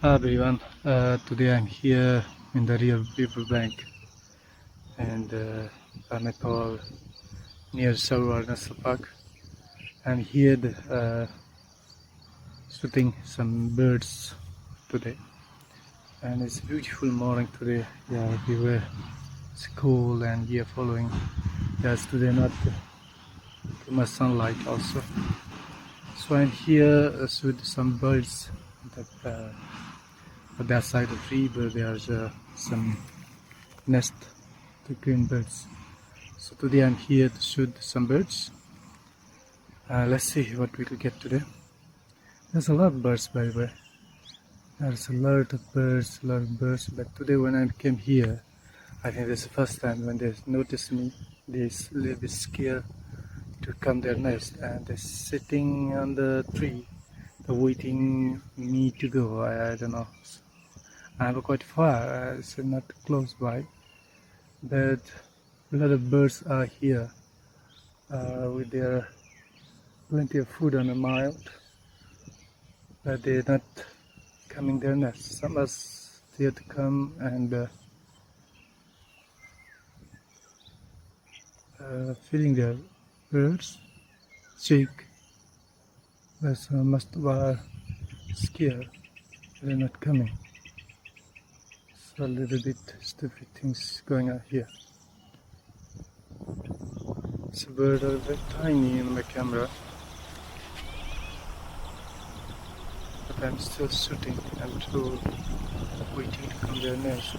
Hi everyone, today I'm here in the real river bank and Nepal near Sauraha National Park. I'm here shooting some birds today, and it's a beautiful morning today. Yeah, we were school and we are following. Yes, today not too much sunlight also. So I'm here with some birds that on that side of the river. There's some nest the green birds. So today I'm here to shoot some birds. Let's see what we will get today. There's a lot of birds, by the way. There's a lot of birds. But today when I came here, I think this is the first time when they notice me, they're a little bit scared to come their nest, and they're sitting on the tree, they're waiting me to go. I don't know. I'm quite far, it's not close by, but a lot of birds are here with their plenty of food on the mound, but they're not coming their nest. Some are still to come and feeding their birds, chick, but most are scared. They're not coming. So a little bit stupid things going on here. This bird are very tiny in my camera, but I'm still shooting. I'm still waiting to come their nest.